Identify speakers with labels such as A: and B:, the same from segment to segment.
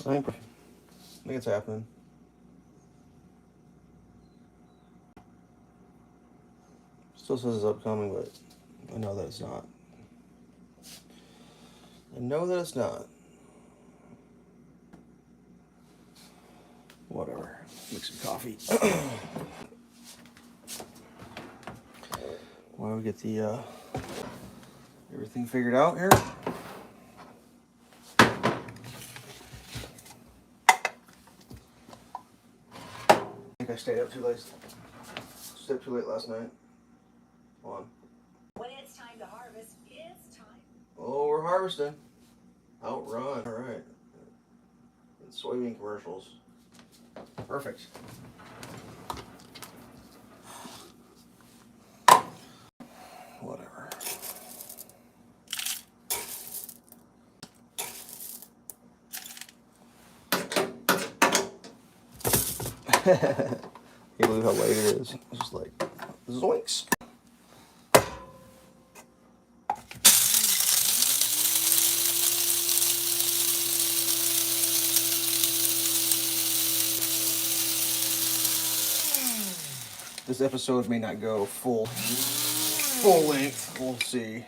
A: I think it's happening. Still says it's upcoming, but I know that it's not. I know that it's not. Whatever. Make some coffee. While we get the everything figured out here. I think I stayed up too late. Stayed up too late last night. Hold on.
B: When it's time to harvest, it's time.
A: Oh, we're harvesting. Outrun. All right. And soybean commercials. Perfect. Whatever. Can't believe how late it is. It's just like zoinks. This episode may not go full length. We'll see.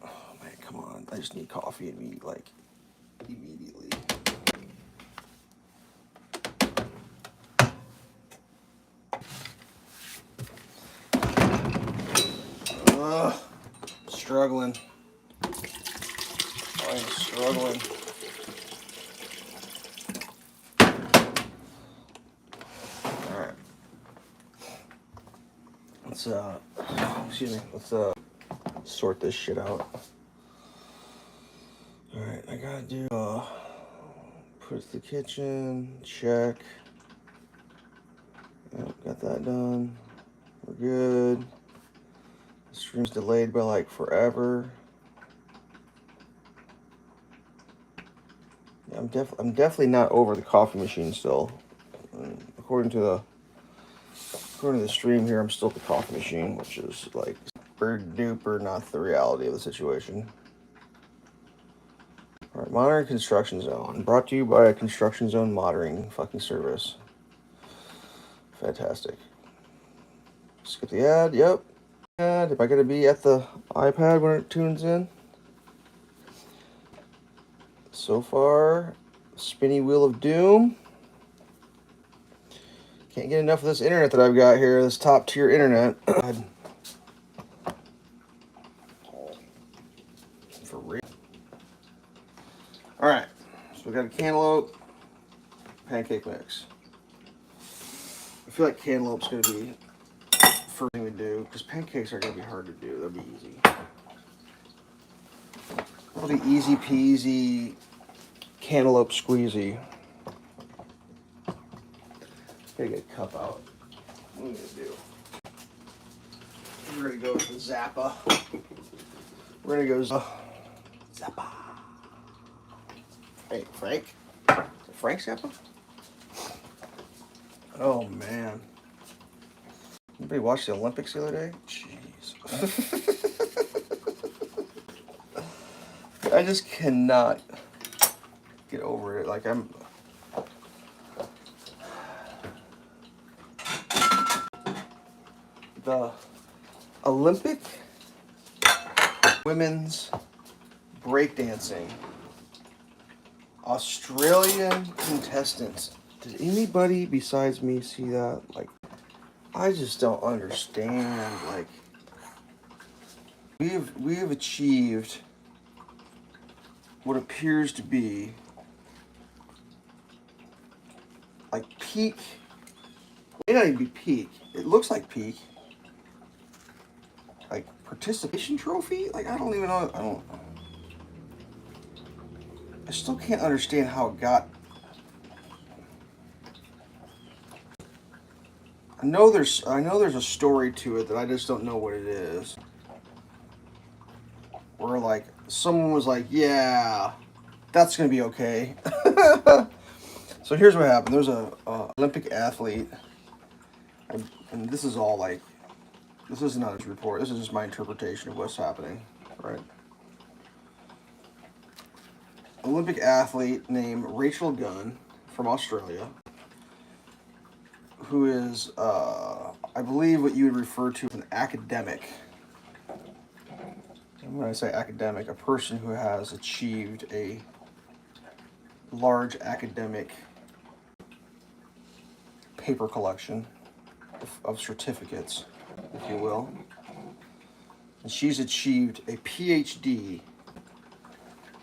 A: Oh man, come on! I just need coffee and meat like immediately. Struggling. I am struggling. Let's sort this shit out. Alright, I gotta do put the kitchen, check. Yep, got that done. We're good. The stream's delayed by like forever. Yeah, I'm definitely not over the coffee machine still. According to the stream here, I'm still at the coffee machine, which is like super duper not the reality of the situation. Alright, monitoring construction zone. Brought to you by a construction zone monitoring fucking service. Fantastic. Skip the ad, yep. Ad. Am I gonna be at the iPad when it tunes in? So far, spinny wheel of doom. Can't get enough of this internet that I've got here, this top tier internet. For real. Alright, so we got a cantaloupe pancake mix. I feel like cantaloupe's gonna be the first thing we do, because pancakes are gonna be hard to do. They'll be easy. It'll be easy peasy cantaloupe squeezy. Gotta get a cup out. What are we gonna do? We're gonna go with the Zappa. We're gonna go Zappa. Hey, Frank? Is it Frank Zappa? Oh man. Anybody watch the Olympics the other day? Jeez. I just cannot get over it. Like the Olympic women's breakdancing Australian contestants. Did anybody besides me see that? Like, I just don't understand. Like, we have achieved what appears to be like peak. It may not even be peak. It looks like peak. Like participation trophy? Like, I don't even know. I still can't understand how it got. I know there's a story to it that I just don't know what it is. Where like someone was like, yeah, that's gonna be okay. So here's what happened. There's a Olympic athlete, and this is all like This is not his report. This is just my interpretation of what's happening, right? Olympic athlete named Rachel Gunn from Australia, who is, I believe, what you would refer to as an academic. And when I say academic, a person who has achieved a large academic paper collection of certificates, if you will. And she's achieved a PhD,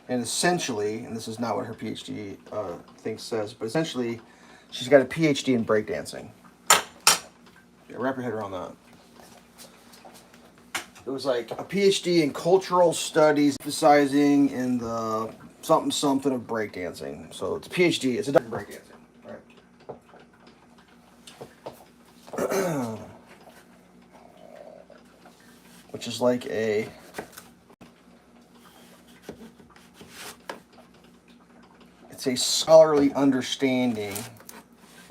A: and essentially, and this is not what her PhD thing says, but essentially, she's got a PhD in breakdancing. Yeah, wrap your head around that. It was like a PhD in cultural studies, emphasizing in the something of breakdancing. So it's a PhD, it's a doctor in breakdancing, right? Which is like it's a scholarly understanding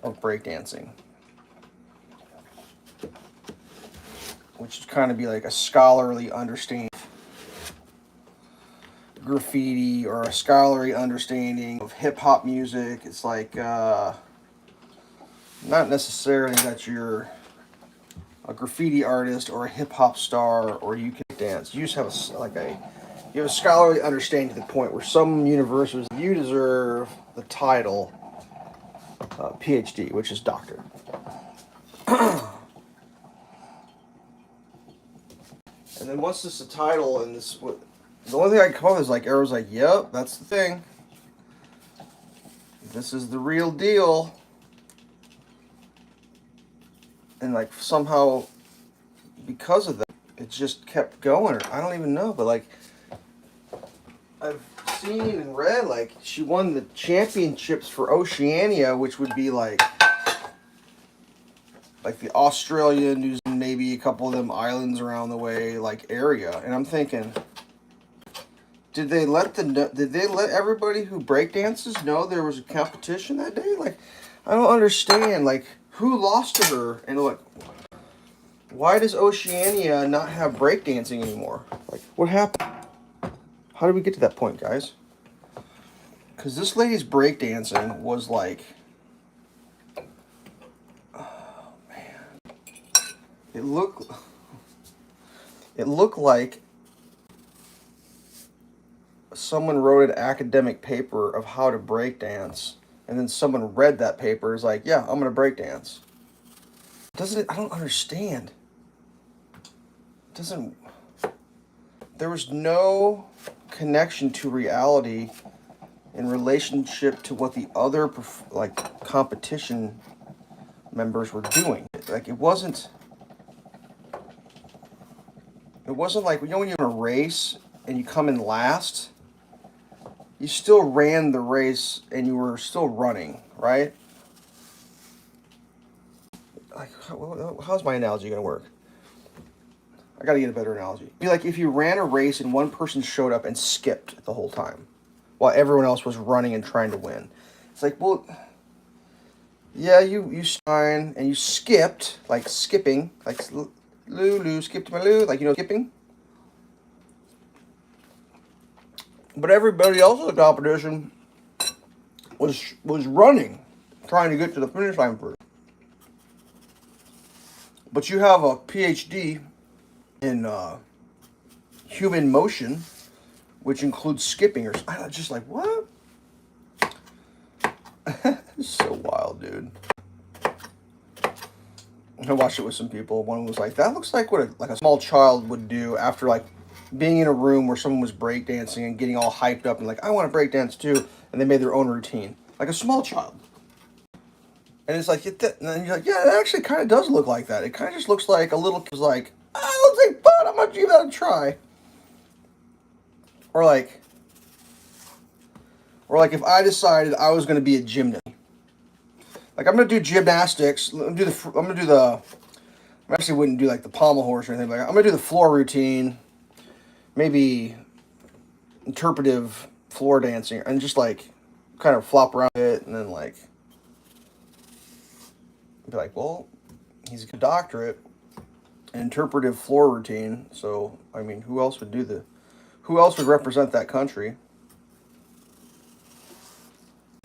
A: of breakdancing. Which would kind of be like a scholarly understanding of graffiti or a scholarly understanding of hip-hop music. It's like not necessarily that you're a graffiti artist or a hip-hop star or you can dance. You just have you have a scholarly understanding to the point where some universities, you deserve the title PhD, which is doctor. And then once this is a title and this, the only thing I can come up with is like, Arrow's like, yep, that's the thing. This is the real deal. And like somehow, because of that, it just kept going. I don't even know, but like, I've seen and read like she won the championships for Oceania, which would be like the Australia, New Zealand, maybe a couple of them islands around the way, like area. And I'm thinking, did they let everybody who breakdances know there was a competition that day? Like, I don't understand. Like, who lost to her? And like, why does Oceania not have breakdancing anymore? Like, what happened? How did we get to that point, guys? Because this lady's breakdancing was like, oh man, it looked like someone wrote an academic paper of how to breakdance, and then someone read that paper is like, yeah, I'm gonna breakdance. I don't understand. There was no connection to reality in relationship to what the other competition members were doing. Like it wasn't like, you know, when you're in a race and you come in last, you still ran the race and you were still running, right? Like, how's my analogy gonna work? I gotta get a better analogy. It'd be like if you ran a race and one person showed up and skipped the whole time while everyone else was running and trying to win. It's like, well, yeah, you signed and you skipped, like skipping, like Lulu skipped my Lou, like, you know, skipping. But everybody else in the competition was running, trying to get to the finish line first. But you have a PhD in human motion, which includes skipping, or I'm just like, what? It's so wild, dude. I watched it with some people. One was like, that looks like what a small child would do after like being in a room where someone was breakdancing and getting all hyped up and like, I want to breakdance too, and they made their own routine, like a small child. And it's like, and then you're like, yeah, it actually kind of does look like that. It kind of just looks like a little kid's like, looks like fun. I'm gonna give that a try. Or like if I decided I was gonna be a gymnast, like I'm gonna do gymnastics. I actually wouldn't do like the pommel horse or anything. Like I'm gonna do the floor routine, maybe interpretive floor dancing, and just like kind of flop around it, and then like be like, well, he's a good doctorate. interpretive floor routine. So, I mean, who else would who else would represent that country?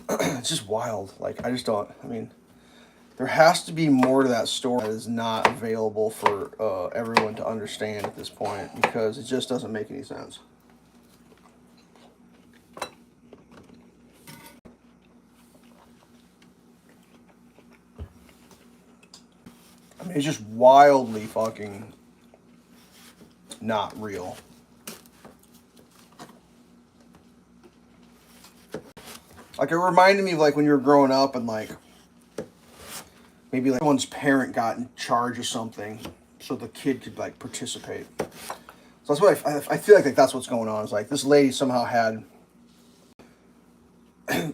A: It's just wild. Like, I just don't, I mean, there has to be more to that story that is not available for everyone to understand at this point, because it just doesn't make any sense. I mean, it's just wildly fucking not real. Like, it reminded me of, like, when you were growing up and, like, maybe, like, someone's parent got in charge of something so the kid could, like, participate. So that's what I feel like that's what's going on. It's like this lady somehow had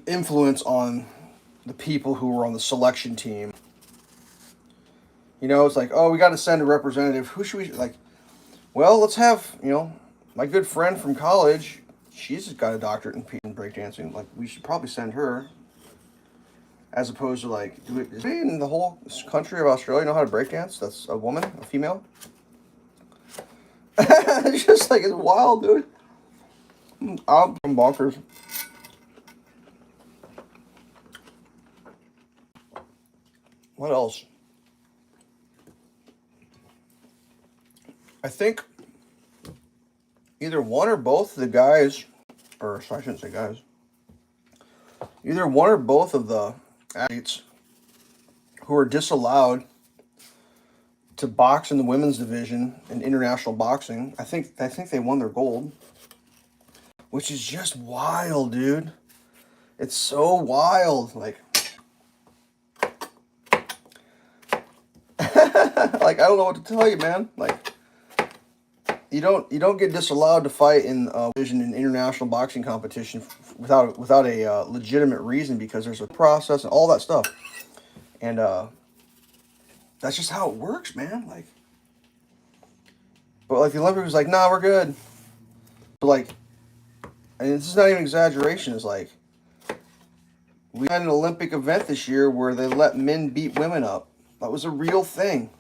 A: influence on the people who were on the selection team. You know, it's like, oh, we got to send a representative. Who should we, like, well, let's have, you know, my good friend from college, she's got a doctorate in breakdancing. Like, we should probably send her. As opposed to, like, does anybody in the whole country of Australia know how to breakdance? That's a woman, a female? It's just like, it's wild, dude. I'm bonkers. What else? I think either one or both of the guys, or sorry, I shouldn't say guys, either one or both of the athletes who are disallowed to box in the women's division in international boxing, I think they won their gold, which is just wild, dude. It's so wild, like, like, I don't know what to tell you, man. Like, you don't get disallowed to fight in a division in international boxing competition without a legitimate reason, because there's a process and all that stuff, and that's just how it works, man. Like, but like the Olympics was like, nah, we're good. But like, and this is not even exaggeration. It's like, we had an Olympic event this year where they let men beat women up. That was a real thing.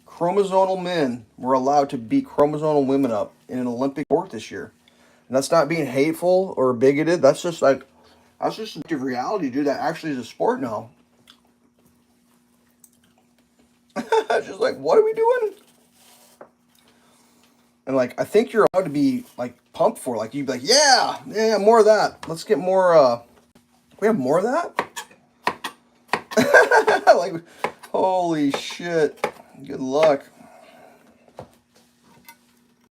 A: Chromosomal men were allowed to beat chromosomal women up in an Olympic sport this year. And that's not being hateful or bigoted. That's just like, that's just a reality, dude. That actually is a sport now. It's just like, what are we doing? And like, I think you're allowed to be like pumped for, like, you'd be like, yeah, more of that. Let's get more, we have more of that? Like, holy shit. Good luck.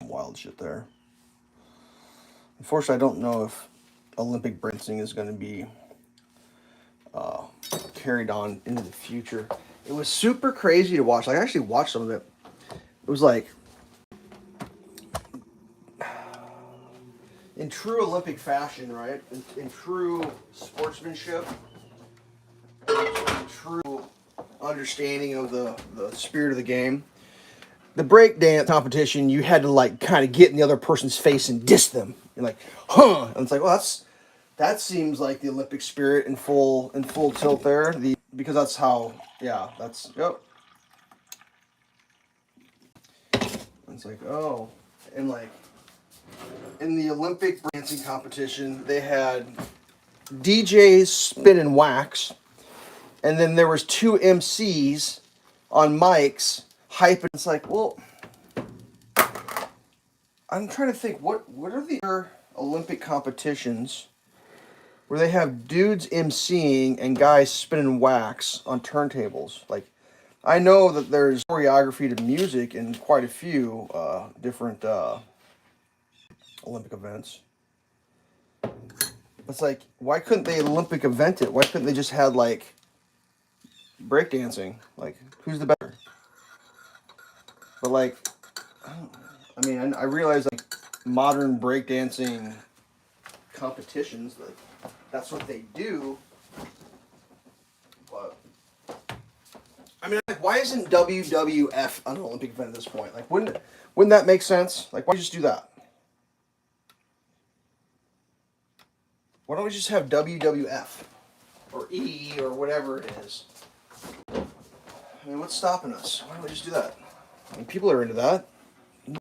A: Wild shit there. Unfortunately, I don't know if Olympic breakdancing is going to be carried on into the future. It was super crazy to watch. Like, I actually watched some of it. It was like, in true Olympic fashion, right? In true sportsmanship, in true understanding of the spirit of the game. The breakdance competition, you had to like kind of get in the other person's face and diss them. You're like, huh? And it's like, well, that seems like the Olympic spirit in full tilt there. Because that's how, yeah, that's, yep. It's like, oh, and like in the Olympic dancing competition, they had DJs spinning wax, and then there was two MCs on mics hyping. It's like, well, I'm trying to think, what are the other Olympic competitions where they have dudes MCing and guys spinning wax on turntables? Like, I know that there's choreography to music in quite a few different Olympic events. It's like, why couldn't they Olympic event it? Why couldn't they just had like breakdancing? Like, who's the better? But like, I mean, I realize like modern breakdancing competitions, like, that's what they do. But I mean, like, why isn't WWF an Olympic event at this point? Like, wouldn't that make sense? Like, why just do that? Why don't we just have WWF or E or whatever it is? I mean, what's stopping us? Why don't we just do that? And people are into that.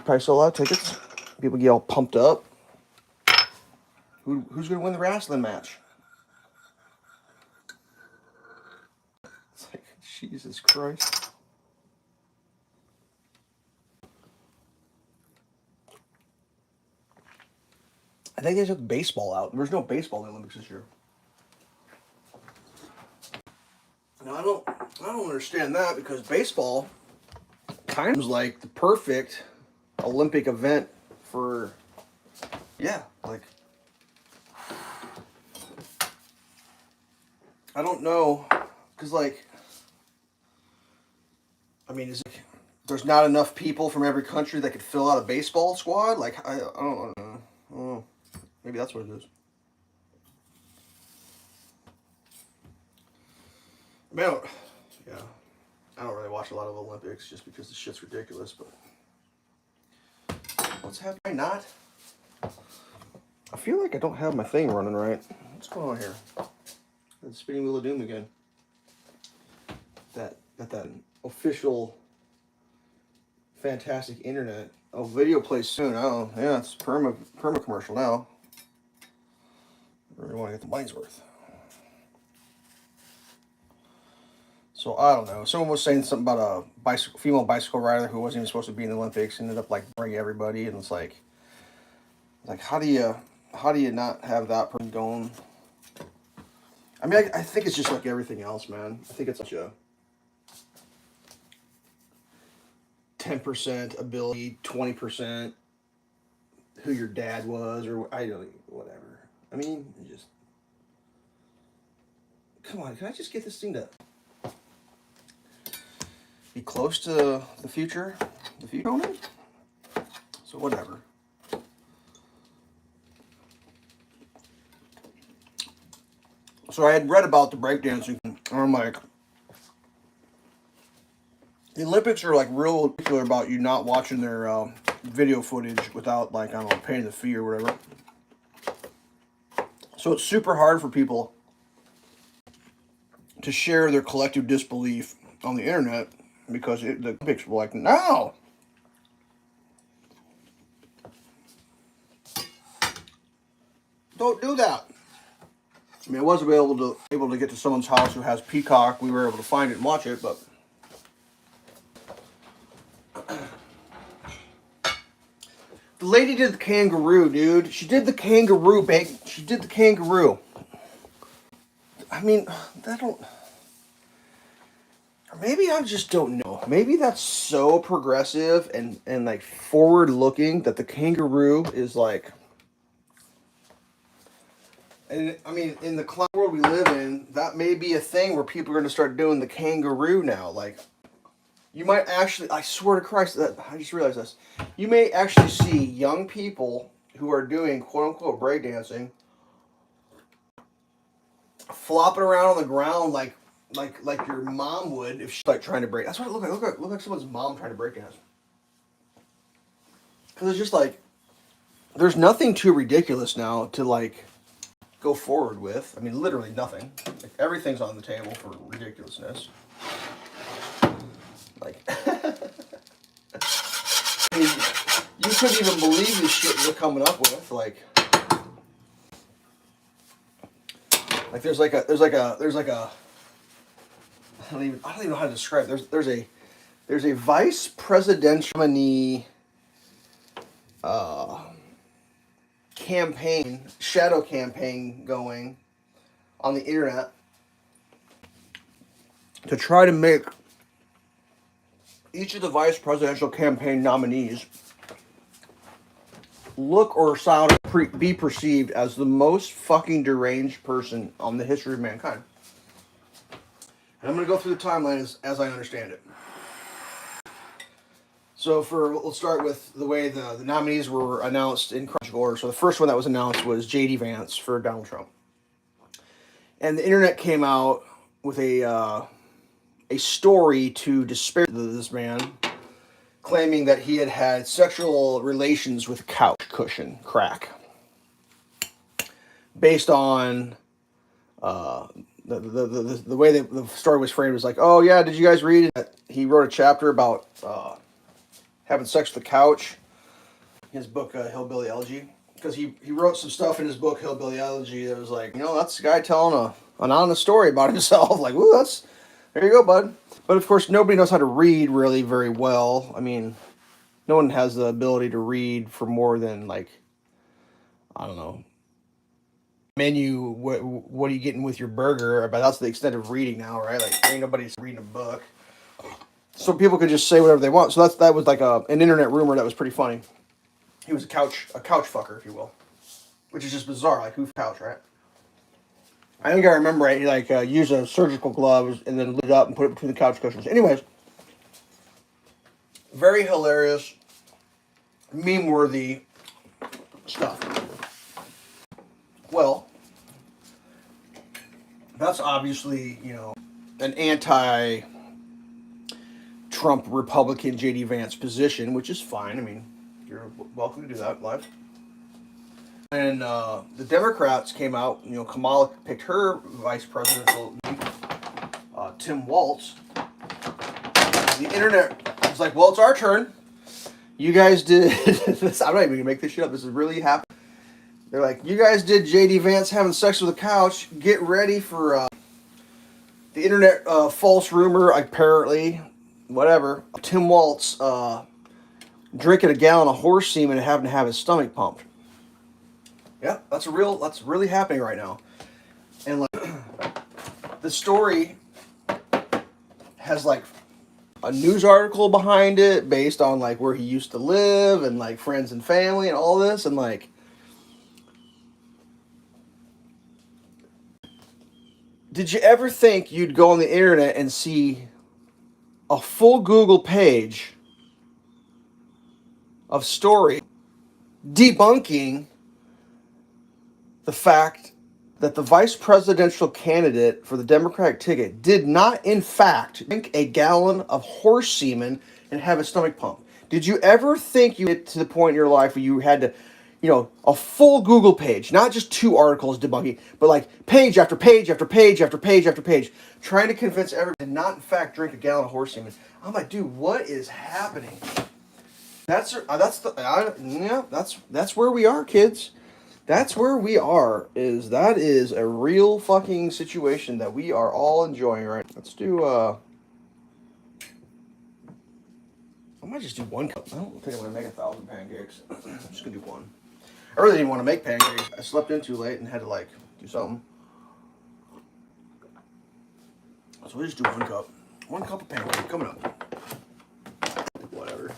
A: Probably sell a lot of tickets. People get all pumped up. Who's going to win the wrestling match? It's like, Jesus Christ. I think they took baseball out. There's no baseball in the Olympics this year. Now I don't understand that, because baseball kind of like the perfect Olympic event for, yeah, like, I don't know, because like, I mean, there's not enough people from every country that could fill out a baseball squad? Like, I don't know. Maybe that's what it is. I mean, I don't really watch a lot of Olympics just because the shit's ridiculous, but what's happening? Not? I feel like I don't have my thing running right. What's going on here? The spinning wheel of doom again. That official fantastic internet. Oh, video plays soon. Oh, yeah, it's perma commercial now. I really want to get the money's worth. So I don't know. Someone was saying something about a female bicycle rider who wasn't even supposed to be in the Olympics, ended up like bringing everybody, and it's like how do you not have that person going? I mean, I think it's just like everything else, man. I think it's such a 10% ability, 20% who your dad was, or I don't, whatever. I mean, just come on. Can I just get this thing to be close to the future? The future owner? So whatever. So I had read about the breakdancing, and I'm like, the Olympics are like real particular about you not watching their video footage without, like, I don't know, paying the fee or whatever. So it's super hard for people to share their collective disbelief on the internet, because the Olympics were like, no! Don't do that. I mean, I was able to get to someone's house who has Peacock. We were able to find it and watch it, but the lady did the kangaroo, dude. She did the kangaroo, babe. She did the kangaroo. I mean, that don't. Maybe I just don't know. Maybe that's so progressive and like forward looking that the kangaroo is like. And I mean, in the clown world we live in, that may be a thing where people are going to start doing the kangaroo now. Like, you might actually, I swear to Christ, that I just realized this. You may actually see young people who are doing quote unquote breakdancing flopping around on the ground like your mom would if she's like trying to break. That's what it looked like. Look like someone's mom trying to break dance. Because it's just like, there's nothing too ridiculous now to like go forward with. I mean, literally nothing. Like, everything's on the table for ridiculousness. Like, I mean, you couldn't even believe the shit we're coming up with. Like there's like a I don't even know how to describe it. There's a vice presidential nominee shadow campaign going on the internet to try to make each of the vice presidential campaign nominees look or sound be perceived as the most fucking deranged person on the history of mankind. And I'm going to go through the timeline as I understand it. So let's start with the way the nominees were announced in chronological order. So the first one that was announced was J.D. Vance for Donald Trump. And the internet came out with a story to disparage this man, claiming that he had sexual relations with couch cushion crack. Based on the way that the story was framed was like, oh yeah, did you guys read it? He wrote a chapter about having sex with the couch. His book, Hillbilly Elegy. Because he wrote some stuff in his book, Hillbilly Elegy, that was like, that's the guy telling an honest story about himself. Like, woo, there you go, bud. But of course, nobody knows how to read really very well. I mean, no one has the ability to read for more than, like, I don't know, menu, what are you getting with your burger? But that's the extent of reading now, right? Like, ain't nobody's reading a book. So people could just say whatever they want. So that was like an internet rumor that was pretty funny. He was a couch fucker, if you will. Which is just bizarre, like, who couch, right? I think I remember right, he like used a surgical glove and then lit it up and put it between the couch cushions. Anyways, very hilarious, meme-worthy stuff. Well, that's obviously, an anti-Trump Republican J.D. Vance position, which is fine. I mean, you're welcome to do that live. And the Democrats came out, Kamala picked her vice presidential, Tim Walz. The internet was like, well, it's our turn. You guys did this. I'm not even going to make this shit up. This is really happening. They're like, you guys did J.D. Vance having sex with a couch. Get ready for the internet false rumor, apparently, whatever. Tim Walz drinking a gallon of horse semen and having to have his stomach pumped. Yeah, that's really happening right now. And like the story has like a news article behind it based on like where he used to live and like friends and family and all this, and like did you ever think you'd go on the internet and see a full Google page of story debunking the fact that the vice presidential candidate for the Democratic ticket did not, in fact, drink a gallon of horse semen and have a stomach pump? Did you ever think you get to the point in your life where you had to, a full Google page, not just 2 articles debunking, but like page after page after page after page after page, trying to convince everyone to not, in fact, drink a gallon of horse semen? I'm like, dude, what is happening? That's where we are, kids. That's where we are. That is a real fucking situation that we are all enjoying, right? Let's do I might just do 1 cup. I don't think I'm gonna make 1,000 pancakes. I'm just gonna do 1. I really didn't want to make pancakes. I slept in too late and had to like do something. So we'll just do 1 cup. 1 cup of pancake coming up. Whatever.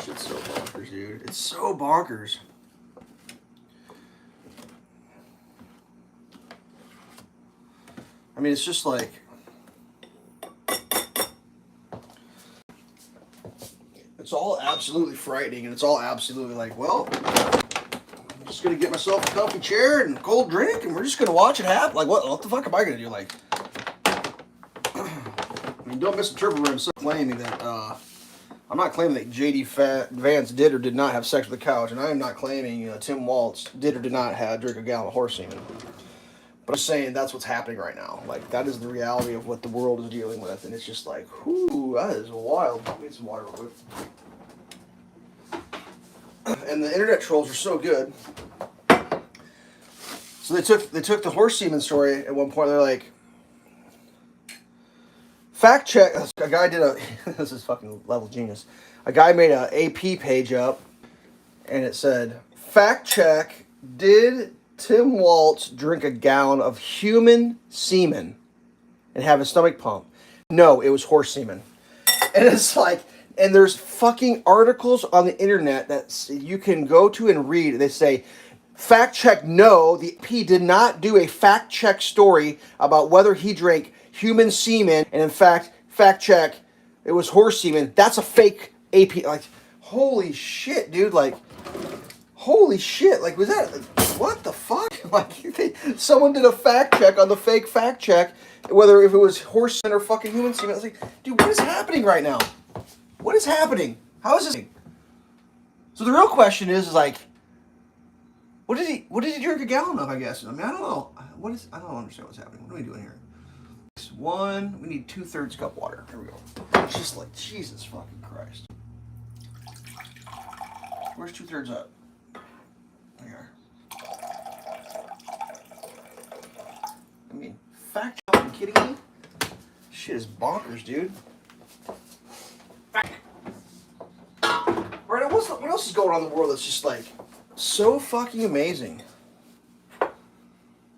A: Shit's so bonkers, dude. It's so bonkers. I mean, it's just like, it's all absolutely frightening, and it's all absolutely like, well, I'm just going to get myself a comfy chair and a cold drink, and we're just going to watch it happen. Like, what the fuck am I going to do? Like, I mean, don't misinterpret what I'm so claiming that, I'm not claiming that J.D. Vance did or did not have sex with the couch, and I am not claiming Tim Walz did or did not drink a gallon of horse semen. But I'm saying that's what's happening right now. Like, that is the reality of what the world is dealing with. And it's just like, whoo, that is wild. I need some water real quick. And the internet trolls are so good. So they took the horse semen story at one point. They're like, fact check. A guy did this is fucking level genius. A guy made a AP page up. And it said, fact check, did Tim Walz drink a gallon of human semen and have a stomach pump? No, it was horse semen. And it's like, and there's fucking articles on the internet that you can go to and read. They say, fact check, no, the AP did not do a fact check story about whether he drank human semen. And in fact, fact check, it was horse semen. That's a fake AP. Like, holy shit, dude. Like, holy shit. Like, was that... What the fuck? Like, someone did a fact check on the fake fact check, whether if it was horse semen or fucking human semen. I was like, dude, what is happening right now? What is happening? How is this? So the real question is like, what did he drink a gallon of? I guess. I mean, I don't know. I don't understand what's happening. What are we doing here? We need 2/3 cup water. Here we go. It's just like, Jesus fucking Christ. Where's 2/3 up? There. I mean, fact. Are you kidding me? Shit is bonkers, dude. Right, what else is going on in the world that's just like so fucking amazing?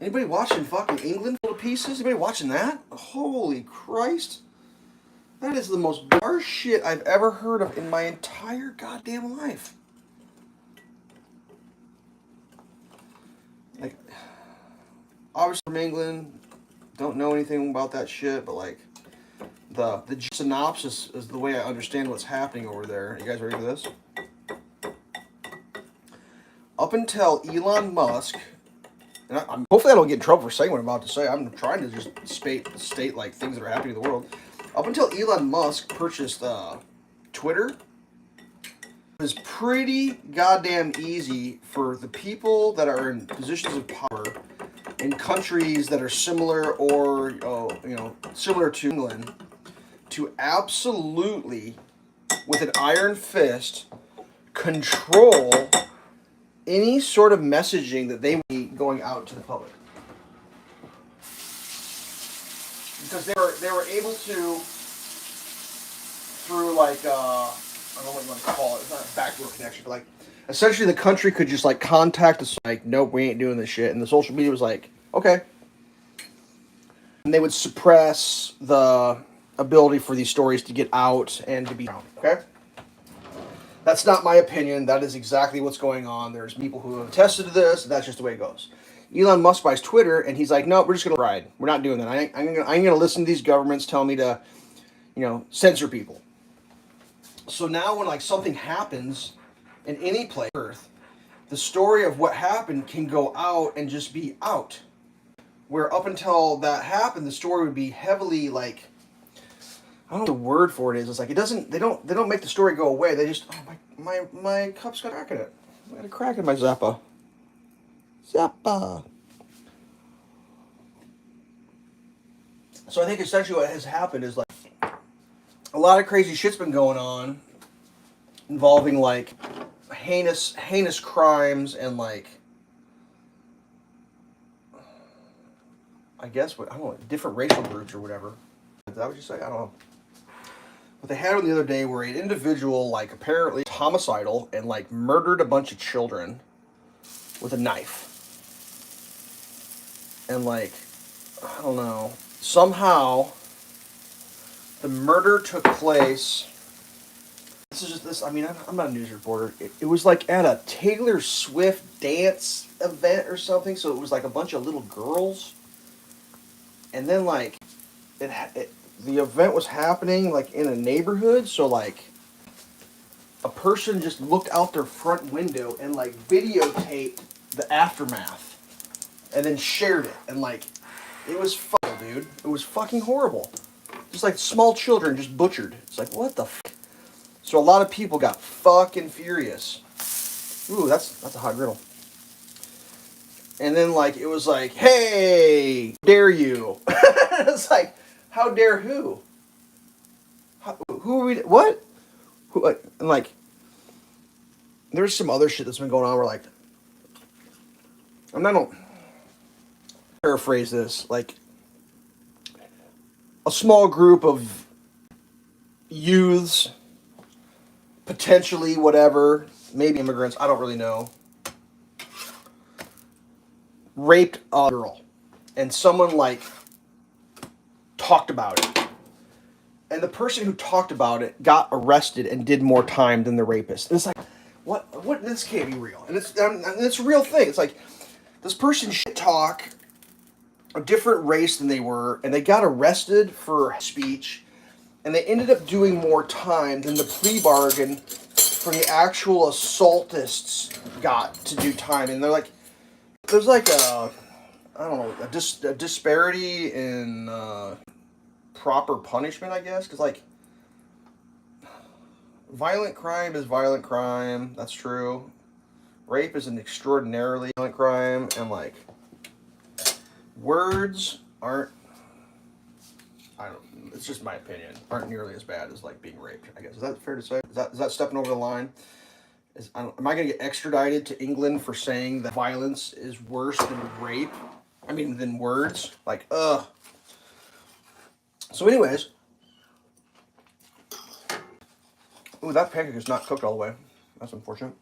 A: Anybody watching fucking England full of pieces? Anybody watching that? Holy Christ. That is the most bizarre shit I've ever heard of in my entire goddamn life. Like, obviously from England, don't know anything about that shit, but like, the synopsis is the way I understand what's happening over there. You guys ready for this? Up until Elon Musk, and hopefully I don't get in trouble for saying what I'm about to say. I'm trying to just state like things that are happening in the world. Up until Elon Musk purchased Twitter, it was pretty goddamn easy for the people that are in positions of power in countries that are similar or similar to England to absolutely, with an iron fist, control any sort of messaging that they would be going out to the public. Because they were able to, through like I don't know what you want to call it, it's not a backdoor connection, but like essentially the country could just like contact us like, nope, we ain't doing this shit, and the social media was like, okay. And they would suppress the ability for these stories to get out and to be found, okay? That's not my opinion. That is exactly what's going on. There's people who have attested to this, and that's just the way it goes. Elon Musk buys Twitter, and he's like, no, we're just going to ride. We're not doing that. I'm going to listen to these governments tell me to, censor people. So now when like something happens in any place on Earth, the story of what happened can go out and just be out. Where up until that happened, the story would be heavily like, I don't know what the word for it is. It's like they don't make the story go away. They just, oh my cup's got a crack in it. I got a crack in my Zappa. Zappa. So I think essentially what has happened is like a lot of crazy shit's been going on involving like heinous crimes and like I guess I don't know, different racial groups or whatever. Is that what you say? I don't know. But they had one the other day where an individual like apparently homicidal and like murdered a bunch of children with a knife. And like, I don't know, somehow the murder took place. I'm not a news reporter. It was like at a Taylor Swift dance event or something. So it was like a bunch of little girls. And then like, the event was happening like in a neighborhood. So like, a person just looked out their front window and like videotaped the aftermath. And then shared it. And like, it was dude. It was fucking horrible. Just like small children just butchered. It's like, what the fuck? So a lot of people got fucking furious. Ooh, that's a hot griddle. And then like, it was like, hey, dare you? It's like, how dare who? Who are we? What? Who? And like, there's some other shit that's been going on where like, I don't paraphrase this, like a small group of youths, potentially whatever, maybe immigrants, I don't really know, raped a girl. And someone like talked about it. And the person who talked about it got arrested and did more time than the rapist. And it's like, what, this can't be real. And it's a real thing. It's like, this person shit talk a different race than they were, and they got arrested for speech, and they ended up doing more time than the plea bargain for the actual assaultists got to do time. And they're like, there's like a disparity in proper punishment, I guess, because like violent crime is violent crime. That's true. Rape is an extraordinarily violent crime, and like words aren't, it's just my opinion, aren't nearly as bad as like being raped, I guess. Is that fair to say? Is that stepping over the line? Am I going to get extradited to England for saying that violence is worse than rape? I mean, than words? Like, ugh. So anyways. Ooh, that pancake is not cooked all the way. That's unfortunate.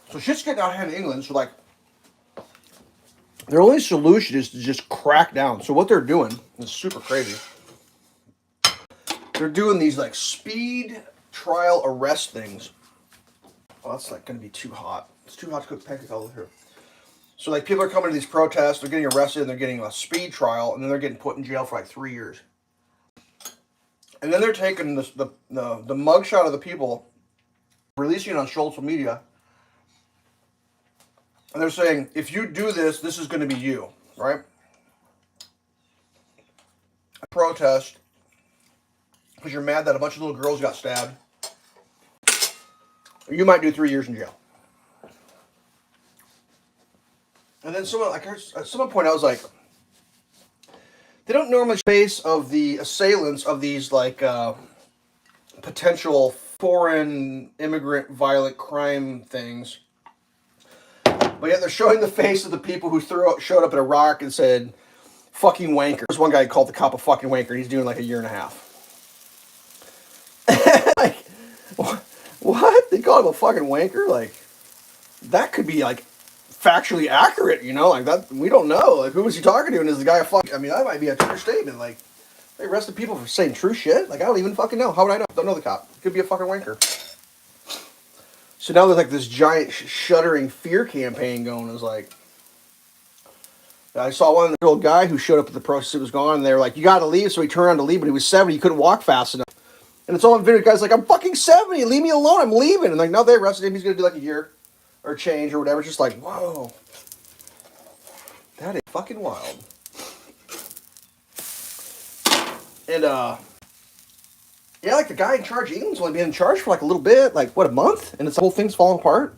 A: So shit's getting out of hand in England. So, like, their only solution is to just crack down. So what they're doing is super crazy. They're doing these, like, speed trial arrest things. Oh, that's like going to be too hot. It's too hot to cook pancake all the way through. So, like, people are coming to these protests, they're getting arrested, and they're getting a speed trial, and then they're getting put in jail for like 3 years. And then they're taking the mugshot of the people, releasing it on social media, and they're saying, if you do this, this is going to be you, right? A protest, because you're mad that a bunch of little girls got stabbed. You might do 3 years in jail. And then someone pointed out, I was like, they don't normally face of the assailants of these, like, potential foreign immigrant violent crime things. But yet they're showing the face of the people who showed up in Iraq and said, fucking wanker. There's one guy who called the cop a fucking wanker, and he's doing like a year and a half. Like, what? They call him a fucking wanker? Like, that could be, like, factually accurate, you know? Like, that, we don't know. Like, who was he talking to? And is the guy a fuck? I mean, that might be a true statement. Like, they arrested people for saying true shit? Like, I don't even fucking know. How would I know? Don't know the cop. Could be a fucking wanker. So now there's, like, this giant shuddering fear campaign going. It's like, I saw one old guy who showed up at the protest. It was gone, and they were like, you gotta leave. So he turned around to leave, but he was 70. He couldn't walk fast enough. And it's all in video. The guy's like, I'm fucking 70. Leave me alone. I'm leaving. And like, no, they arrested him. He's going to do like a year or change or whatever. It's just like, whoa. That is fucking wild. And, yeah, like the guy in charge of England's only been in charge for like a little bit. Like, what, a month? And it's the whole thing's falling apart.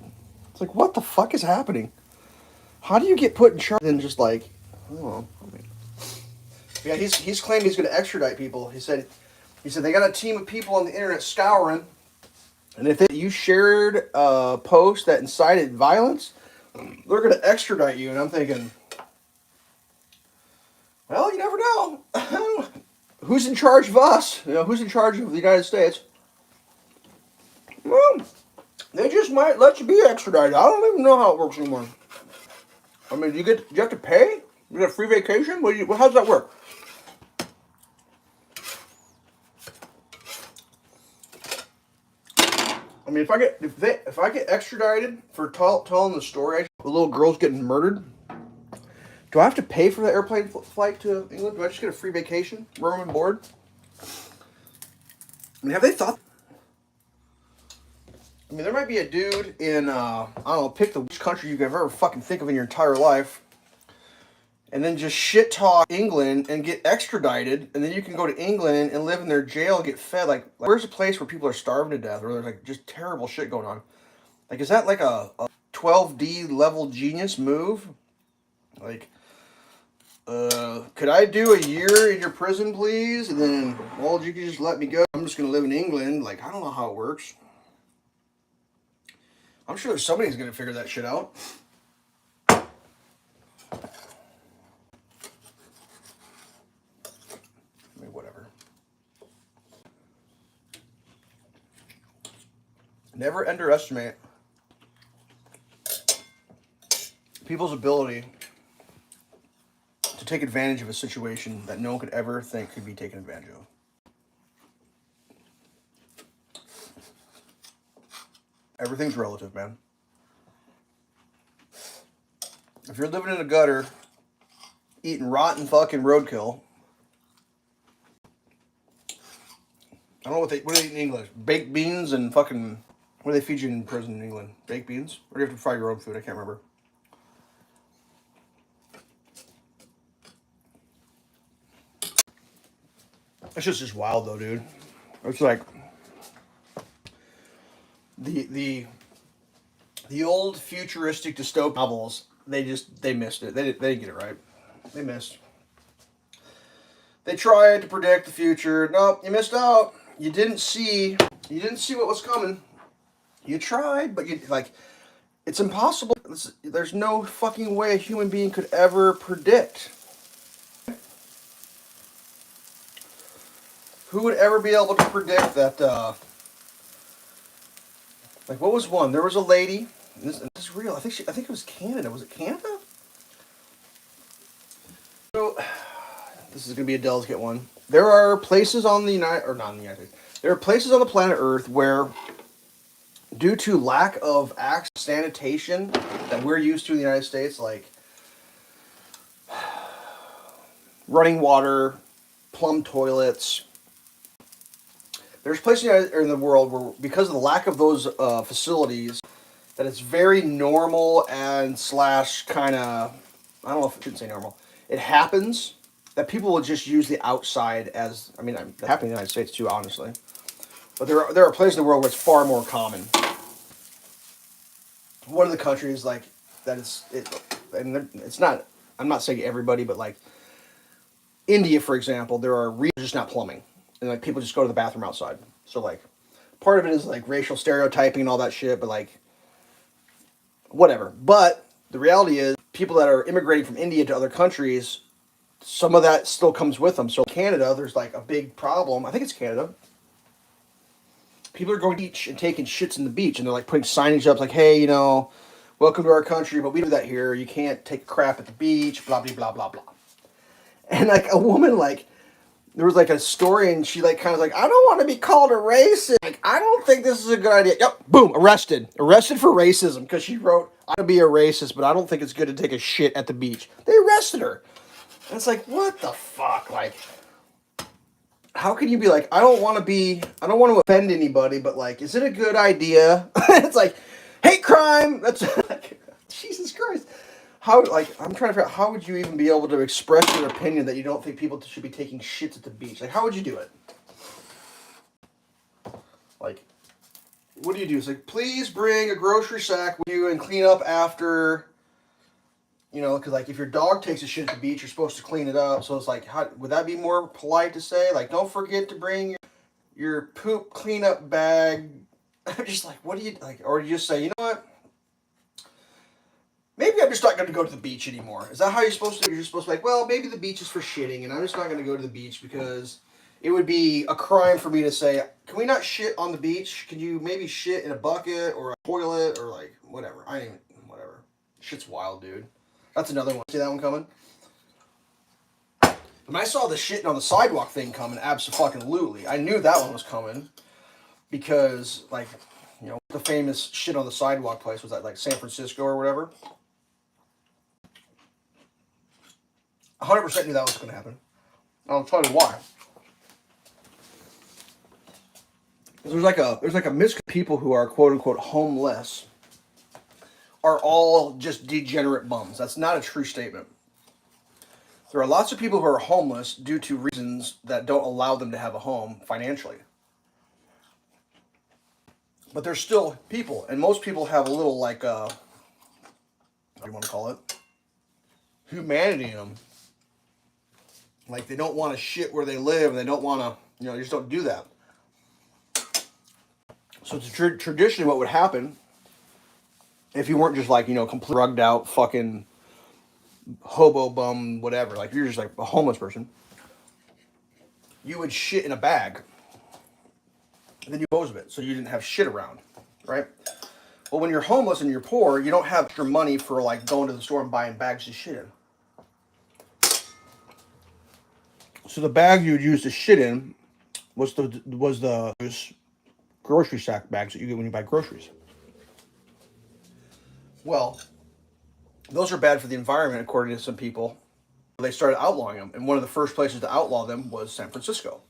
A: It's like, what the fuck is happening? How do you get put in charge and just like, I don't know. Yeah, he's claiming he's going to extradite people. He said they got a team of people on the internet scouring, and if you shared a post that incited violence, they're going to extradite you. And I'm thinking, well, you never know. Who's in charge of us? You know, who's in charge of the United States? Well, they just might let you be extradited. I don't even know how it works anymore. I mean, do you have to pay? You get a free vacation? How does that work? I mean, if I get extradited for telling the story, the little girl's getting murdered, do I have to pay for the airplane flight to England? Do I just get a free vacation, room and board? I mean, have they thought? I mean, there might be a dude in I don't know, pick the worst country you could ever fucking think of in your entire life, and then just shit talk England and get extradited, and then you can go to England and live in their jail and get fed. Like where's a place where people are starving to death, or there's like just terrible shit going on? Like, is that like a 12D level genius move? Like, could I do a year in your prison, please? And then, well, you can just let me go. I'm just gonna live in England. Like, I don't know how it works. I'm sure somebody's gonna figure that shit out. Whatever. Never underestimate people's ability to take advantage of a situation that no one could ever think could be taken advantage of. Everything's relative, man. If you're living in a gutter, eating rotten fucking roadkill, I don't know what do they eat in English? Baked beans and fucking, what do they feed you in prison in England? Baked beans? Or do you have to fry your own food? I can't remember. It's just wild though, dude. It's like the old futuristic dystopian novels, they missed it. They didn't get it right. They missed. They tried to predict the future. Nope, you missed out. You didn't see what was coming. You tried, but you like it's impossible. There's no fucking way a human being could ever predict. Who would ever be able to predict that? Like, what was one? There was a lady. This is real. I think it was Canada. Was it Canada? So, this is gonna be a delicate one. There are places on the not in the United States. There are places on the planet Earth where, due to lack of sanitation that we're used to in the United States, like running water, plumb toilets. There's places in the world where, because of the lack of those facilities, that it's very normal and slash kind of, I don't know if I shouldn't say normal. It happens that people will just use the outside as, I mean, that happens in the United States too, honestly. But there are places in the world where it's far more common. One of the countries like that is and it's not. I'm not saying everybody, but like India, for example, there are just not plumbing, and like people just go to the bathroom outside. So like, part of it is like racial stereotyping and all that shit, but like, whatever. But the reality is, people that are immigrating from India to other countries, some of that still comes with them. So Canada, there's like a big problem. I think it's Canada. People are going to the beach and taking shits in the beach, and they're like putting signage up like, hey, you know, welcome to our country, but we do that here. You can't take a crap at the beach, blah, blah, blah, blah, blah. And like a woman, like, there was like a story, and she like kind of like, I don't want to be called a racist. Like, I don't think this is a good idea. Yep, boom, arrested for racism because she wrote, I want to be a racist, but I don't think it's good to take a shit at the beach. They arrested her. And it's like, what the fuck? Like, how can you be like, I don't want to offend anybody, but like, is it a good idea? It's like, hate crime. That's like, Jesus Christ. How, like, I'm trying to figure out, how would you even be able to express your opinion that you don't think people should be taking shits at the beach? Like, how would you do it? Like, what do you do? It's like, please bring a grocery sack with you and clean up after, you know, because like if your dog takes a shit at the beach, you're supposed to clean it up. So it's like, how would that be more polite to say? Like, don't forget to bring your poop cleanup bag. I'm just like, what do you like? Or do you just say, you know what? Maybe I'm just not going to go to the beach anymore. Is that how you're supposed to do? You're supposed to be like, well, maybe the beach is for shitting, and I'm just not going to go to the beach because it would be a crime for me to say, can we not shit on the beach? Can you maybe shit in a bucket or a toilet or like whatever? Whatever. Shit's wild, dude. That's another one. See that one coming? When I saw the shitting on the sidewalk thing coming, abso-fucking-lutely, I knew that one was coming because, like, you know, the famous shit on the sidewalk place was that like San Francisco or whatever. 100% knew that was going to happen. I'll tell you why. There's like a misconception people who are quote unquote homeless are all just degenerate bums. That's not a true statement. There are lots of people who are homeless due to reasons that don't allow them to have a home financially. But they're still people, and most people have a little like what do you want to call it? Humanity in them. Like they don't want to shit where they live, and they don't want to, you know, they just don't do that. So it's traditionally what would happen if you weren't just like, you know, completely drugged out, fucking hobo bum, whatever. Like you're just like a homeless person. You would shit in a bag, and then you dispose of it, so you didn't have shit around, right? Well, when you're homeless and you're poor, you don't have extra money for like going to the store and buying bags to shit in. So the bag you would use to shit in was the grocery sack bags that you get when you buy groceries. Well, those are bad for the environment, according to some people. They started outlawing them, and one of the first places to outlaw them was San Francisco.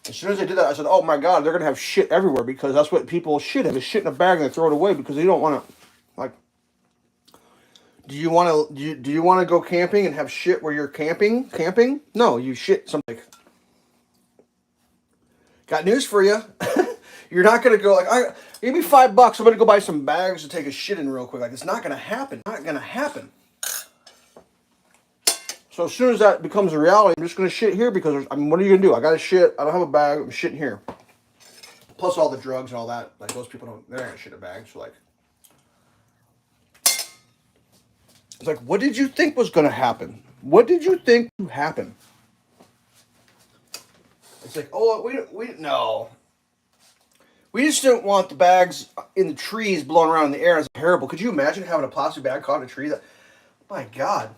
A: As soon as they did that, I said, "Oh my God, they're gonna have shit everywhere because that's what people shit in. They shit in a bag and they throw it away because they don't want to, like." Do you want to go camping and have shit where you're camping? Camping? No, you shit something. Got news for you. You're not gonna go like, give me $5. I'm gonna go buy some bags to take a shit in real quick. Like it's not gonna happen. Not gonna happen. So as soon as that becomes a reality, I'm just gonna shit here because what are you gonna do? I got to shit. I don't have a bag. I'm shitting here. Plus all the drugs and all that. Like, those people don't, they're not gonna shit in bags. So, like, it's like, what did you think was gonna happen? What did you think would happen? It's like, oh, we didn't know. We just didn't want the bags in the trees blowing around in the air as a parable. Could you imagine having a plastic bag caught in a tree? That, my God.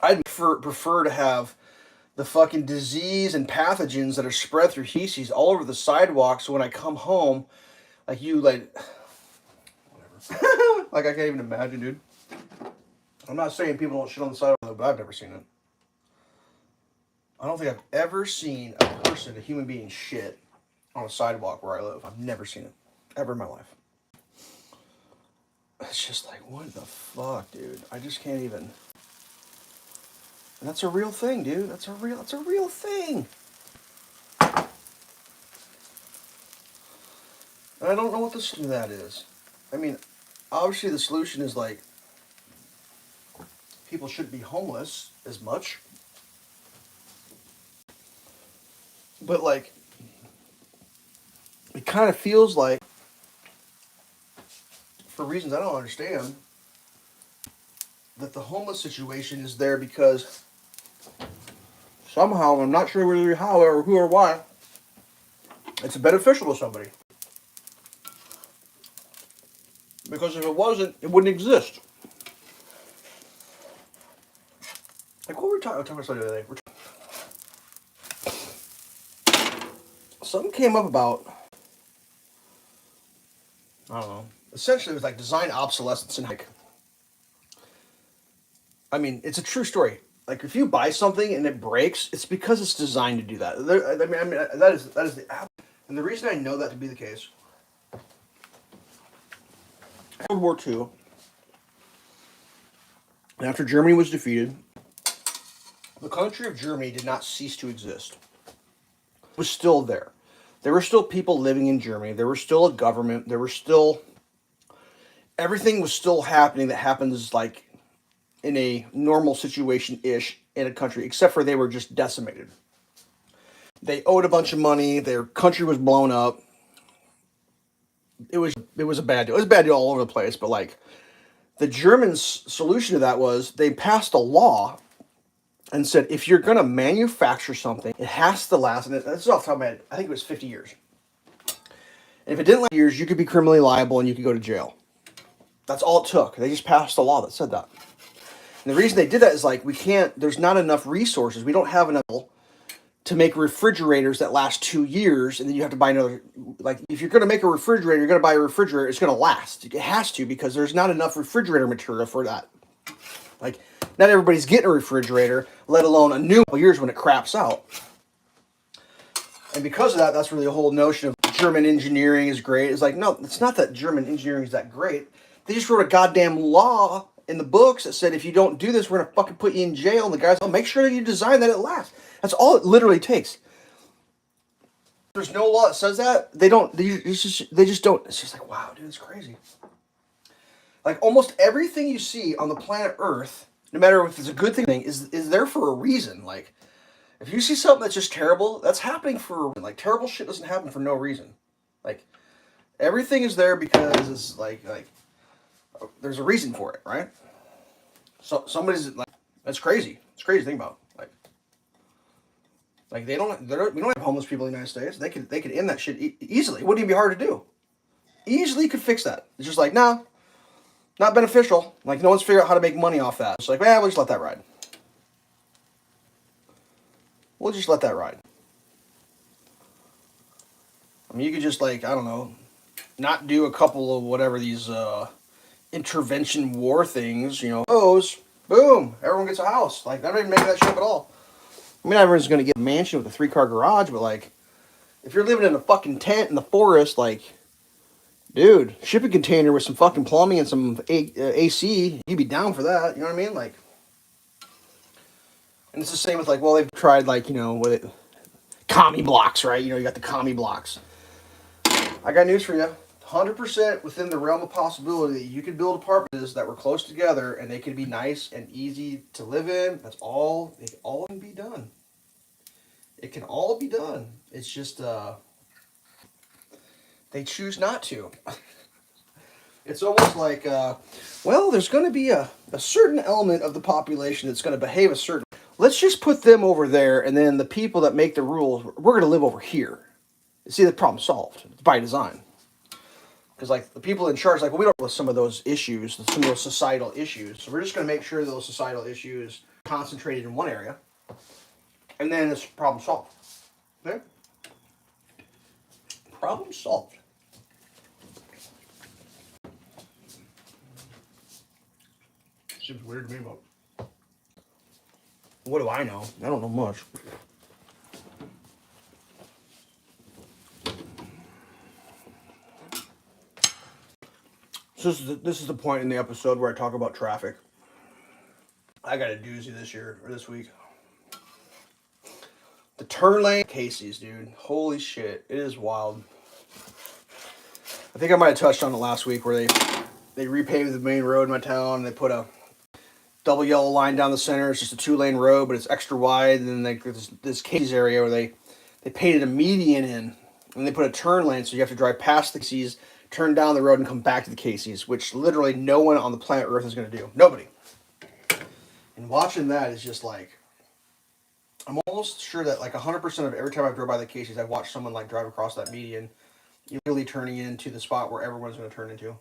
A: I'd prefer to have the fucking disease and pathogens that are spread through feces all over the sidewalk. So when I come home, like you, like, whatever. Like, I can't even imagine, dude. I'm not saying people don't shit on the sidewalk, but I've never seen it. I don't think I've ever seen a person, a human being, shit on a sidewalk where I live. I've never seen it. Ever in my life. It's just like, what the fuck, dude? I just can't even. And that's a real thing, dude. That's a real thing. And I don't know what the solution to that is. I mean, obviously the solution is like, people shouldn't be homeless as much. But like, it kind of feels like, for reasons I don't understand, that the homeless situation is there because somehow, I'm not sure whether how or who or why, it's beneficial to somebody. Because if it wasn't, it wouldn't exist. Like, what were we talking about the other day? Something came up about, I don't know. Essentially, it was like design obsolescence and like, I mean, it's a true story. Like, if you buy something and it breaks, it's because it's designed to do that. I mean, that is the and the reason I know that to be the case. World War II, after Germany was defeated, the country of Germany did not cease to exist. It was still there. There were still people living in Germany. There was still a government. There were still, everything was still happening that happens like in a normal situation-ish in a country, except for they were just decimated. They owed a bunch of money. Their country was blown up. It was a bad deal. It was a bad deal all over the place, but like, the Germans' solution to that was they passed a law and said, if you're going to manufacture something, it has to last, and this is off the top of my head, I think it was 50 years. And if it didn't last years, you could be criminally liable and you could go to jail. That's all it took. They just passed a law that said that. And the reason they did that is like, there's not enough resources. We don't have enough to make refrigerators that last 2 years, and then you have to buy another. Like, if you're going to make a refrigerator, you're going to buy a refrigerator, it's going to last. It has to, because there's not enough refrigerator material for that. Like, not everybody's getting a refrigerator, let alone a new years when it craps out. And because of that, that's really the whole notion of German engineering is great. It's like, no, it's not that German engineering is that great. They just wrote a goddamn law in the books that said, if you don't do this, we're going to fucking put you in jail. And the guys, make sure that you design that it lasts. That's all it literally takes. There's no law that says that. They just don't. It's just like, wow, dude, it's crazy. Like, almost everything you see on the planet Earth, no matter if it's a good thing, is there for a reason. Like, if you see something that's just terrible, that's happening for, like, terrible shit doesn't happen for no reason. Like, everything is there because it's like there's a reason for it, right? So somebody's like, that's crazy. It's crazy to think about. Like we don't have homeless people in the United States. They could end that shit easily. It wouldn't even be hard to do. Easily could fix that. It's just like, nah, not beneficial. Like, no one's figured out how to make money off that. It's like, we'll just let that ride. We'll just let that ride. I mean, you could just, like, I don't know, not do a couple of whatever these intervention war things, those, boom, everyone gets a house. Like, they're not even making that shit up at all. I mean, everyone's going to get a mansion with a 3-car garage, but, like, if you're living in a fucking tent in the forest, like, dude, shipping container with some fucking plumbing and some AC, you'd be down for that, you know what I mean? Like, and it's the same with, like, well, they've tried, like, with commie blocks, right? You got the commie blocks. I got news for you. 100% within the realm of possibility that you could build apartments that were close together and they could be nice and easy to live in. That's all. It all can be done. It can all be done. It's just They choose not to. It's almost like, well, there's going to be a certain element of the population that's going to behave a certain. Let's just put them over there, and then the people that make the rules, we're going to live over here. See, the problem solved. It's by design. Because, like, the people in charge, like, well, we don't deal with some of those issues, some of those societal issues. So we're just going to make sure those societal issues concentrated in one area. And then it's problem solved. Okay? Problem solved. Seems weird to me, but what do I know? I don't know much. So this is the point in the episode where I talk about traffic. I got a doozy this week. The turn lane Casey's, dude. Holy shit. It is wild. I think I might have touched on it last week where they repaved the main road in my town and they put a double yellow line down the center. It's just a 2-lane road, but it's extra wide. And then this Casey's area where they painted a median in and they put a turn lane so you have to drive past the Casey's, turn down the road and come back to the Casey's, which literally no one on the planet Earth is going to do. Nobody. And watching that is just like, I'm almost sure that like 100% of every time I drove by the Casey's, I've watched someone like drive across that median, illegally turning into the spot where everyone's going to turn into.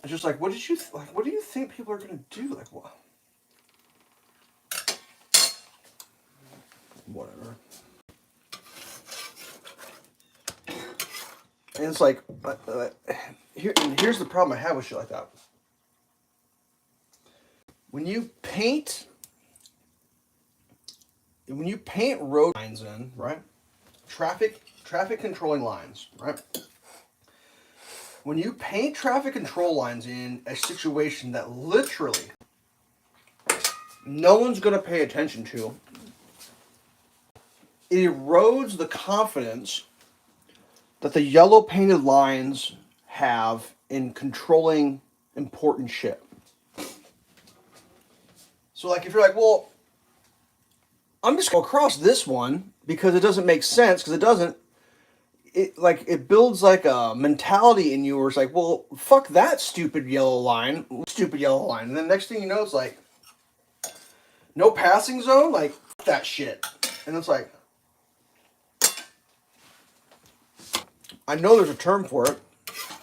A: It's just like, what do you think people are going to do? Like, what? Whatever. And it's like, here's the problem I have with shit like that. When you paint road lines in, right? Traffic controlling lines, right? When you paint traffic control lines in a situation that literally no one's going to pay attention to, it erodes the confidence that the yellow painted lines have in controlling important shit. So like if you're like, well, I'm just going to cross this one because it doesn't make sense, because it builds like a mentality in you where it's like, well, fuck that stupid yellow line. And then next thing you know, it's like, no passing zone, like, fuck that shit. And it's like, I know there's a term for it.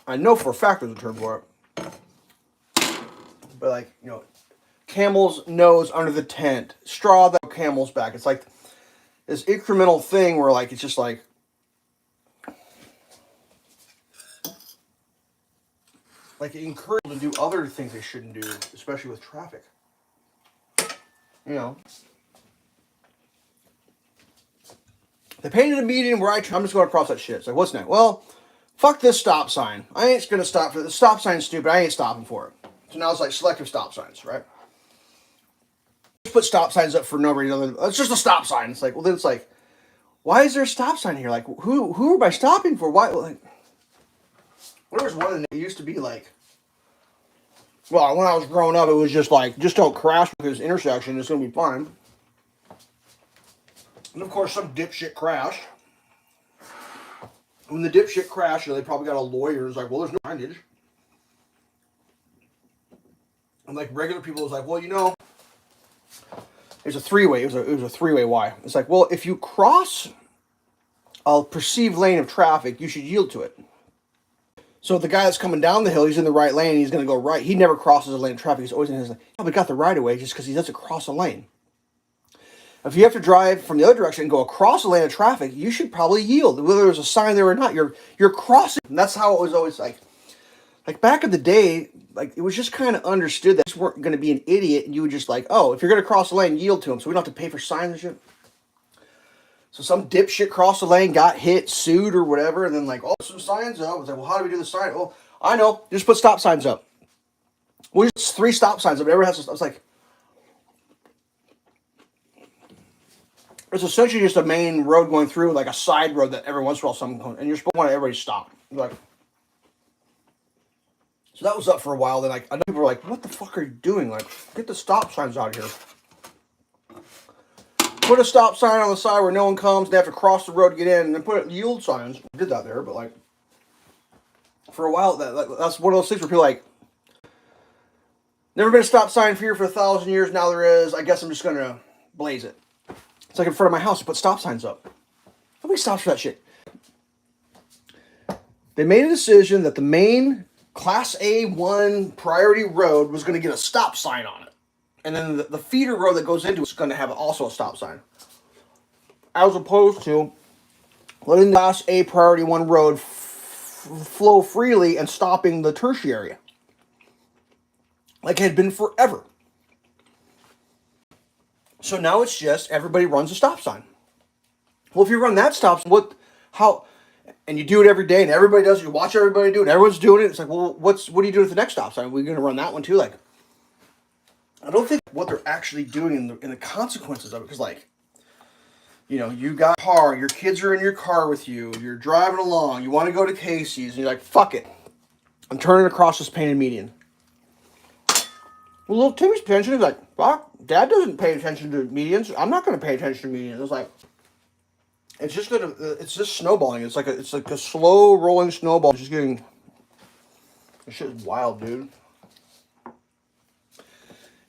A: I know for a fact there's a term for it. But like, you know, camel's nose under the tent, straw that camel's back. It's like this incremental thing where like, it's just like, it encourages them to do other things they shouldn't do, especially with traffic. You know. They painted a median where I'm just going to cross that shit. It's like, what's next? Well, fuck this stop sign. I ain't going to stop for it. The stop sign's stupid. I ain't stopping for it. So now it's like selective stop signs, right? Just put stop signs up for no reason. It's just a stop sign. It's like, well, then it's like, why is there a stop sign here? Like, who am I stopping for? Why? Like, there was one that used to be like, well, when I was growing up, it was just like, just don't crash with this intersection. It's going to be fine. And of course, some dipshit crashed. When the dipshit crashed, you know, they probably got a lawyer who's like, well, there's no signage. And like regular people was like, well, you know, there's a three-way. It was a three-way Y. It's like, well, if you cross a perceived lane of traffic, you should yield to it. So the guy that's coming down the hill, he's in the right lane, he's going to go right. He never crosses a lane of traffic. He's always in his lane. He probably got the right of way just because he doesn't cross a lane. If you have to drive from the other direction and go across a lane of traffic, you should probably yield. Whether there's a sign there or not, you're crossing. And that's how it was always like back in the day, like it was just kind of understood that you weren't going to be an idiot and you would just like, oh, if you're going to cross a lane, yield to him so we don't have to pay for signs and shit. So some dipshit crossed the lane, got hit, sued or whatever, and then like, oh, some signs up. I was like, well, how do we do the sign? Oh, I know. Just put stop signs up. Well, just 3 stop signs up. Everyone has to. I was like, it's essentially just a main road going through, like a side road that every once in a while something comes, and you're supposed to want everybody to stop. You're like, so that was up for a while. Then like, I know people were like, what the fuck are you doing? Like, get the stop signs out of here. put a stop sign on the side where no one comes. They have to cross the road to get in, and then put yield signs. I did that there, but like for a while, that's one of those things where people like never been a stop sign here for 1,000 years. Now there is. I guess I'm just gonna blaze it. It's like in front of my house to put stop signs up. Nobody stops for that shit. They made a decision that the main Class A1 priority road was going to get a stop sign on it. And then the feeder road that goes into it is going to have also a stop sign. As opposed to letting the Class A priority 1 road flow freely and stopping the tertiary. Like it had been forever. So now it's just everybody runs a stop sign. Well, if you run that stop sign, and you do it every day, and everybody does it. You watch everybody do it. And everyone's doing it. It's like, well, what do you do with the next stop sign? Are we going to run that one too? Like, I don't think what they're actually doing in the consequences of it. Because, like, you know, you got a car. Your kids are in your car with you. You're driving along. You want to go to Casey's, and you're like, fuck it. I'm turning across this painted median. Well, little Timmy's attention is like, fuck, Dad doesn't pay attention to medians. I'm not going to pay attention to medians. It's like, it's just snowballing. It's like a slow rolling snowball. It's just getting, this shit is wild, dude.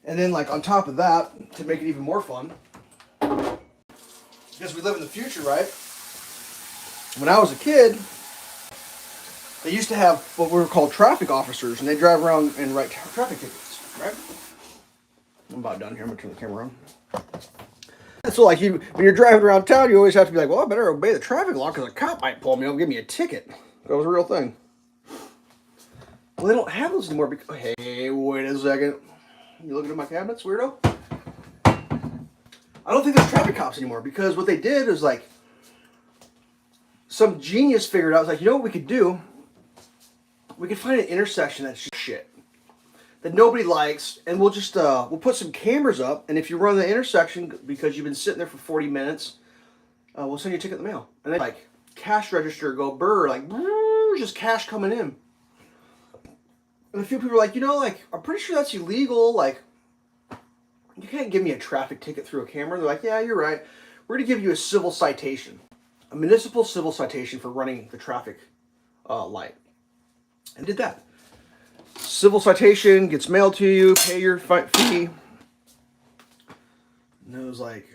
A: And then, like, on top of that, to make it even more fun, because we live in the future, right? When I was a kid, they used to have what were called traffic officers, and they drive around and write traffic tickets, right? I'm about done here. I'm gonna turn the camera on. So, like, when you're driving around town, you always have to be like, well, I better obey the traffic law because a cop might pull me up and give me a ticket. That was a real thing. Well, they don't have those anymore because, hey, wait a second. You looking at my cabinets, weirdo? I don't think there's traffic cops anymore because what they did is, like, some genius figured out, like, you know what we could do? We could find an intersection that's just shit. That nobody likes, and we'll just we'll put some cameras up, and if you run the intersection because you've been sitting there for 40 minutes, we'll send you a ticket in the mail. And then, like, cash register go brr, like, brr, just cash coming in. And a few people are like, you know, like, I'm pretty sure that's illegal. Like, you can't give me a traffic ticket through a camera. They're like, yeah, you're right. We're gonna give you a civil citation, a municipal civil citation for running the traffic light, and did that. Civil citation gets mailed to you, pay your fee. And it was like,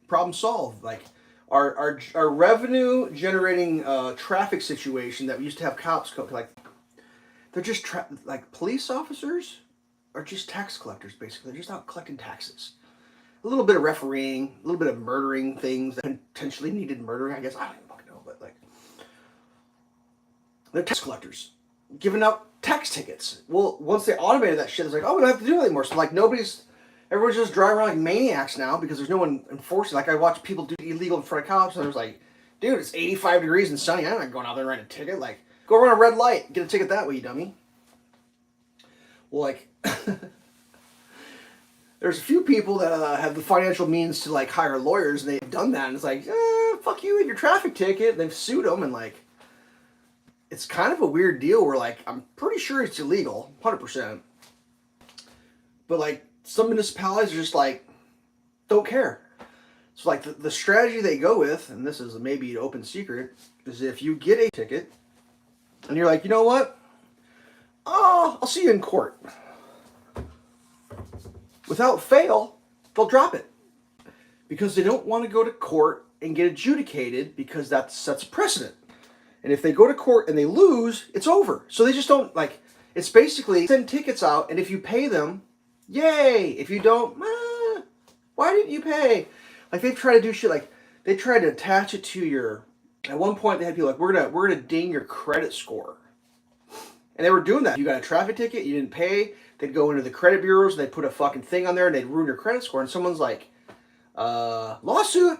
A: problem solved. Like, our revenue generating traffic situation that we used to have cops like, they're just like police officers are just tax collectors, basically. They're just out collecting taxes. A little bit of refereeing, a little bit of murdering things that potentially needed murdering, I guess. I don't even fucking know, but like, they're tax collectors giving out tax tickets. Well, once they automated that shit, it's like, oh, we don't have to do it anymore. So, like, everyone's just driving around like maniacs now because there's no one enforcing. Like, I watch people do illegal in front of cops, and there's like, dude, it's 85 degrees and sunny. I'm not going out there and writing a ticket. Like, go run a red light, get a ticket that way, you dummy. Well, like, there's a few people that have the financial means to, like, hire lawyers, and they've done that, and it's like, fuck you and your traffic ticket. And they've sued them, and, like, it's kind of a weird deal where, like, I'm pretty sure it's illegal, 100%. But, like, some municipalities are just, like, don't care. So, like, the strategy they go with, and this is maybe an open secret, is if you get a ticket, and you're like, you know what? Oh, I'll see you in court. Without fail, they'll drop it. Because they don't want to go to court and get adjudicated because that sets a precedent. And if they go to court and they lose, it's over. So they just don't, like, it's basically send tickets out, and if you pay them, yay. If you don't, why didn't you pay? Like, they've tried to do shit, like, they tried to attach it to your, at one point they had people like, we're gonna ding your credit score. And they were doing that. You got a traffic ticket, you didn't pay, they'd go into the credit bureaus, and they'd put a fucking thing on there, and they'd ruin your credit score, and someone's like, lawsuit,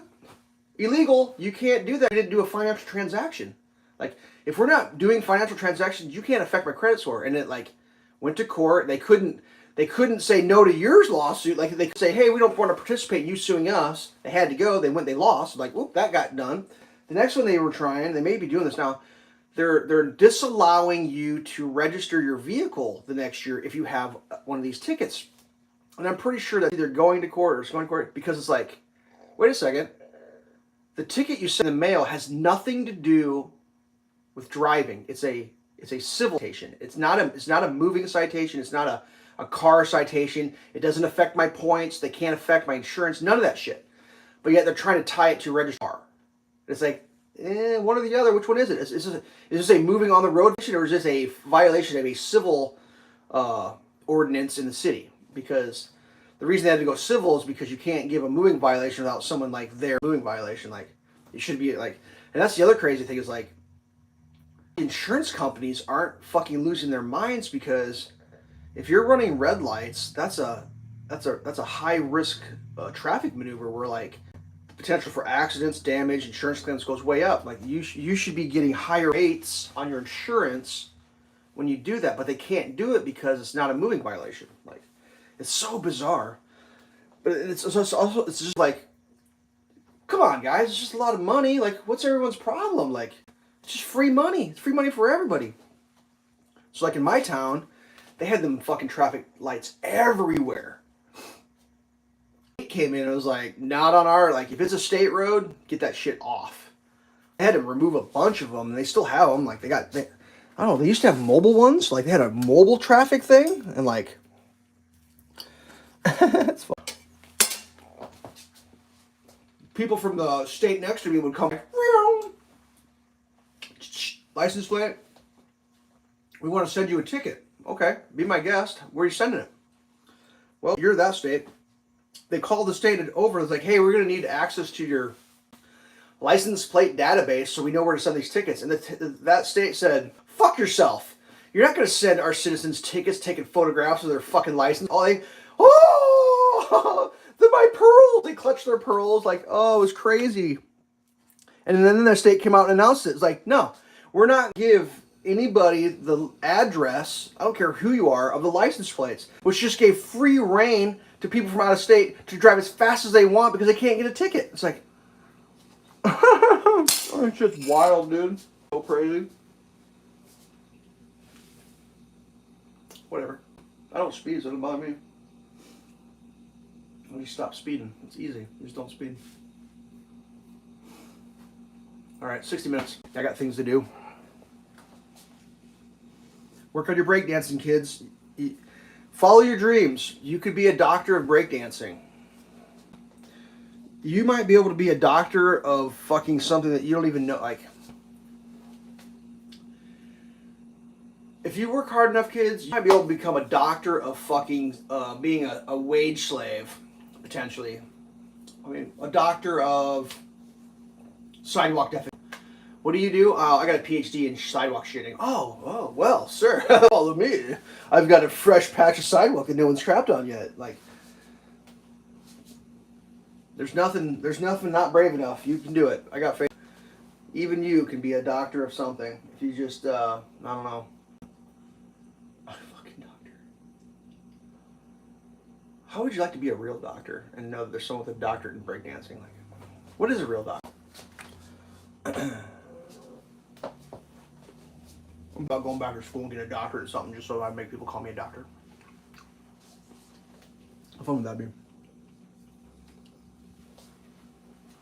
A: illegal, you can't do that, you didn't do a financial transaction. Like, if we're not doing financial transactions, you can't affect my credit score. And it, like, went to court. They couldn't say no to yours lawsuit. Like, they could say, hey, we don't want to participate in you suing us. They had to go. They lost. Like, whoop, that got done. The next one they were trying, they may be doing this now, they're disallowing you to register your vehicle the next year if you have one of these tickets. And I'm pretty sure that's either going to court or it's going to court because it's like, wait a second. The ticket you send in the mail has nothing to do with driving. It's a civil citation. It's not a moving citation. It's not a car citation. It doesn't affect my points. They can't affect my insurance. None of that shit. But yet they're trying to tie it to register car. It's like, one or the other. Which one is it? Is this a moving on the road violation, or is this a violation of a civil ordinance in the city? Because the reason they had to go civil is because you can't give a moving violation without someone like their moving violation. Like, it should be like, and that's the other crazy thing is like, insurance companies aren't fucking losing their minds, because if you're running red lights, that's a high risk traffic maneuver where like the potential for accidents, damage, insurance claims goes way up. Like you should be getting higher rates on your insurance when you do that, but they can't do it because it's not a moving violation. Like, it's so bizarre. But it's just like, come on, guys, it's just a lot of money. Like, what's everyone's problem? Like, it's just free money. It's free money for everybody. So, like in my town, they had them fucking traffic lights everywhere. It came in and it was like, not on our, like, if it's a state road, get that shit off. They had to remove a bunch of them, and they still have them. Like, I don't know, they used to have mobile ones. Like, they had a mobile traffic thing, and like, it's fun. People from the state next to me would come, license plate, we want to send you a ticket. Okay, be my guest. Where are you sending it? Well, you're that state. They called the state over. It's like, hey, we're going to need access to your license plate database so we know where to send these tickets. And that state said, fuck yourself. You're not going to send our citizens tickets taking photographs of their fucking license. My pearls. They clutched their pearls like, oh, it was crazy. And then the state came out and announced it. It's like, no, we're not give anybody the address, I don't care who you are, of the license plates, which just gave free reign to people from out of state to drive as fast as they want because they can't get a ticket. It's like, it's just wild, dude. So crazy. Whatever. I don't speed, so it doesn't bother me. When you stop speeding, it's easy. You just don't speed. All right, 60 minutes. I got things to do. Work on your breakdancing, kids. Follow your dreams. You could be a doctor of breakdancing. You might be able to be a doctor of fucking something that you don't even know. Like, if you work hard enough, kids, you might be able to become a doctor of fucking being a wage slave, potentially. I mean, a doctor of sidewalk definition. What do? I got a PhD in sidewalk shitting. Oh, well, sir, follow me. I've got a fresh patch of sidewalk that no one's crapped on yet. Like, there's nothing not brave enough. You can do it. I got faith. Even you can be a doctor of something. If you just, I don't know. A fucking doctor. How would you like to be a real doctor and know that there's someone with a doctorate in breakdancing? Like, what is a real doctor? I'm about going back to school and get a doctorate or something just so I make people call me a doctor. How fun would that be?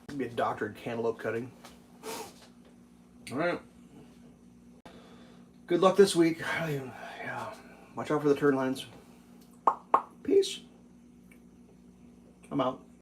A: I'd be a doctor in cantaloupe cutting. Alright. Good luck this week. Yeah. Watch out for the turn lines. Peace. I'm out.